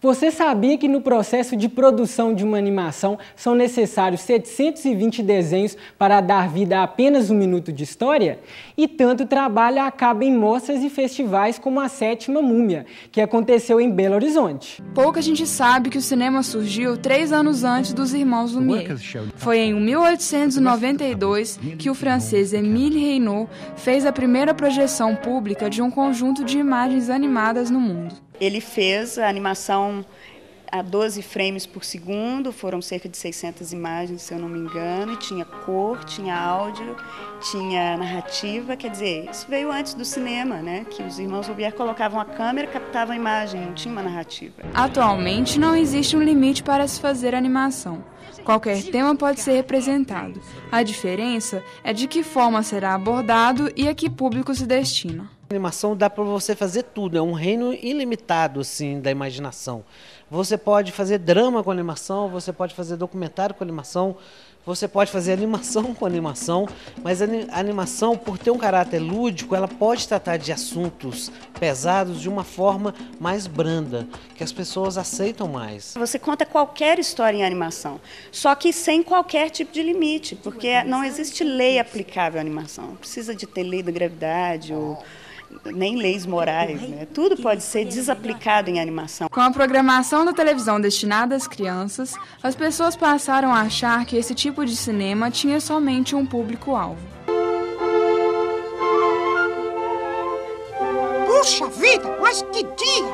Você sabia que no processo de produção de uma animação são necessários 720 desenhos para dar vida a apenas um minuto de história? E tanto trabalho acaba em mostras e festivais como a Sétima Múmia, que aconteceu em Belo Horizonte. Pouca gente sabe que o cinema surgiu 3 anos antes dos irmãos Lumière. Foi em 1892 que o francês Émile Reynaud fez a primeira projeção pública de um conjunto de imagens animadas no mundo. Ele fez a animação a 12 frames por segundo, foram cerca de 600 imagens, se eu não me engano, e tinha cor, tinha áudio, tinha narrativa, quer dizer, isso veio antes do cinema, né? Que os irmãos Lumière colocavam a câmera e captavam a imagem, não tinha uma narrativa. Atualmente não existe um limite para se fazer animação. Qualquer tema pode ser representado. A diferença é de que forma será abordado e a que público se destina. A animação dá para você fazer tudo, é um reino ilimitado assim, da imaginação. Você pode fazer drama com animação, você pode fazer documentário com animação, você pode fazer animação com animação, mas a animação, por ter um caráter lúdico, ela pode tratar de assuntos pesados de uma forma mais branda, que as pessoas aceitam mais. Você conta qualquer história em animação, só que sem qualquer tipo de limite, porque não existe lei aplicável à animação. Não precisa de ter lei da gravidade ou nem leis morais, né? Tudo pode ser desaplicado em animação. Com a programação da televisão destinada às crianças, as pessoas passaram a achar que esse tipo de cinema tinha somente um público-alvo. Puxa vida, mas que dia!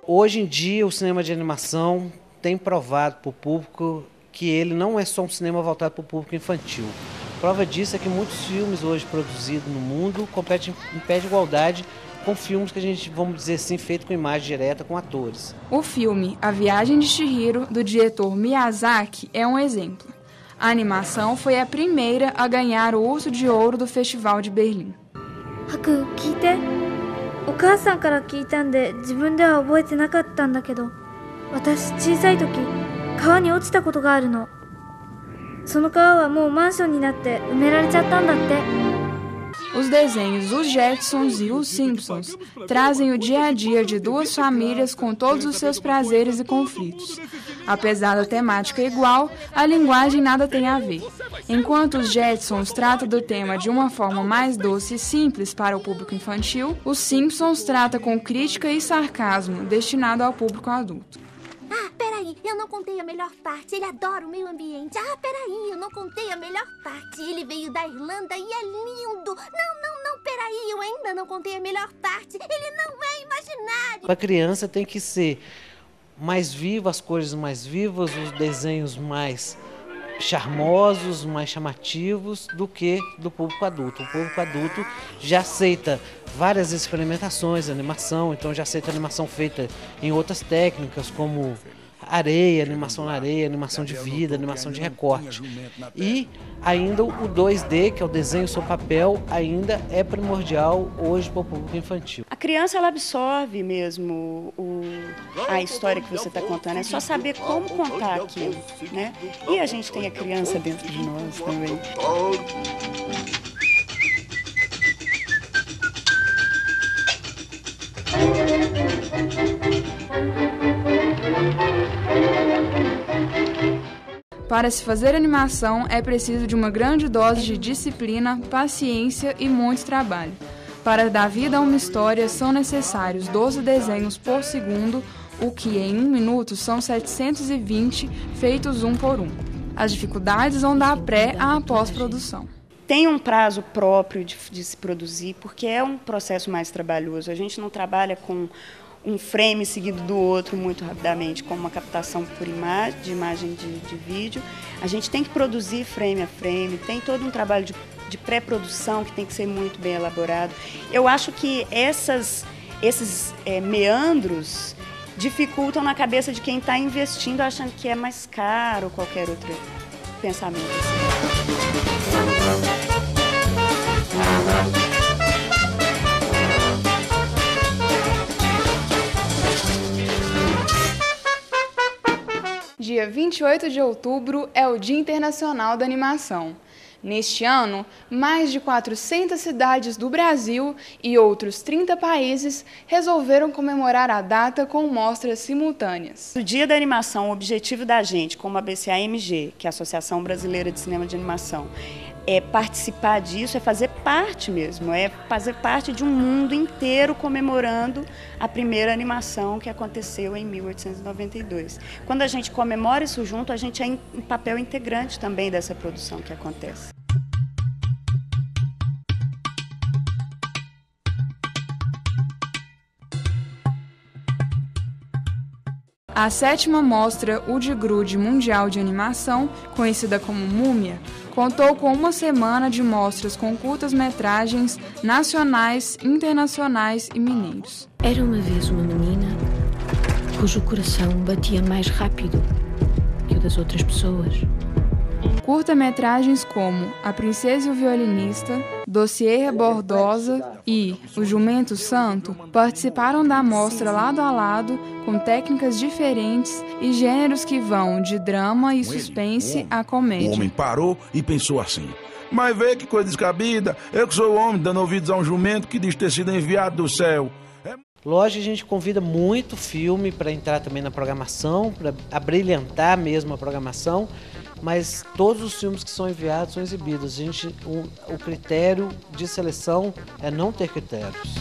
Hoje em dia, o cinema de animação tem provado para o público que ele não é só um cinema voltado para o público infantil. Prova disso é que muitos filmes hoje produzidos no mundo competem em pé de igualdade com filmes que a gente, vamos dizer assim, feito com imagem direta, com atores. O filme A Viagem de Chihiro, do diretor Miyazaki, é um exemplo. A animação foi a primeira a ganhar o Urso de Ouro do Festival de Berlim. Haku, 聞いて。お母さんから聞いたんで自分では覚えてなかったんだけど、私小さい時川に落ちたことがあるの。その川はもうマンションになって埋められちゃったんだって。Os desenhos Os Jetsons e Os Simpsons trazem o dia a dia de duas famílias com todos os seus prazeres e conflitos. Apesar da temática igual, a linguagem nada tem a ver. Enquanto Os Jetsons trata do tema de uma forma mais doce e simples para o público infantil, Os Simpsons trata com crítica e sarcasmo destinado ao público adulto. Ah, peraí, eu não contei a melhor parte. Ele adora o meio ambiente. Ah, peraí, eu não contei a melhor parte. Ele veio da Irlanda e é lindo. Não, peraí, eu ainda não contei a melhor parte. Ele não é imaginário. Para a criança tem que ser mais vivo, as cores mais vivas, os desenhos mais charmosos, mais chamativos do que do público adulto. O público adulto já aceita várias experimentações de animação, então já aceita animação feita em outras técnicas como areia, animação na areia, animação de vida, animação de recorte. E ainda o 2D, que é o desenho sobre papel, ainda é primordial hoje para o público infantil. A criança ela absorve mesmo a história que você está contando, é só saber como contar aquilo, né? E a gente tem a criança dentro de nós também. Para se fazer animação, é preciso de uma grande dose de disciplina, paciência e muito trabalho. Para dar vida a uma história, são necessários 12 desenhos por segundo, o que em 1 minuto são 720, feitos um por um. As dificuldades vão da pré à pós-produção. Tem um prazo próprio de se produzir, porque é um processo mais trabalhoso. A gente não trabalha com um frame seguido do outro muito rapidamente, como uma captação por imagem, de imagem de vídeo. A gente tem que produzir frame a frame, tem todo um trabalho de pré-produção que tem que ser muito bem elaborado. Eu acho que esses meandros dificultam na cabeça de quem está investindo, achando que é mais caro ou qualquer outro pensamento assim. Dia 28 de outubro é o Dia Internacional da Animação. Neste ano, mais de 400 cidades do Brasil e outros 30 países resolveram comemorar a data com mostras simultâneas. O Dia da Animação, o objetivo da gente, como a BCAMG, que é a Associação Brasileira de Cinema de Animação, é participar disso, é fazer parte mesmo, é fazer parte de um mundo inteiro comemorando a primeira animação que aconteceu em 1892. Quando a gente comemora isso junto, a gente é um papel integrante também dessa produção que acontece. A 7ª Mostra Udigrude Mundial de Animação, conhecida como Múmia, contou com uma semana de mostras com curtas-metragens nacionais, internacionais e mineiros. Era uma vez uma menina cujo coração batia mais rápido que o das outras pessoas. Curta-metragens como A Princesa e o Violinista, Dossiê Bordosa e O Jumento Santo participaram da mostra lado a lado com técnicas diferentes e gêneros que vão de drama e suspense a comédia. O homem parou e pensou assim: mas vê que coisa descabida, eu que sou o homem dando ouvidos a um jumento que diz ter sido enviado do céu. Lógico, a gente convida muito filme para entrar também na programação, para abrilhantar mesmo a programação, mas todos os filmes que são enviados são exibidos. O critério de seleção é não ter critérios.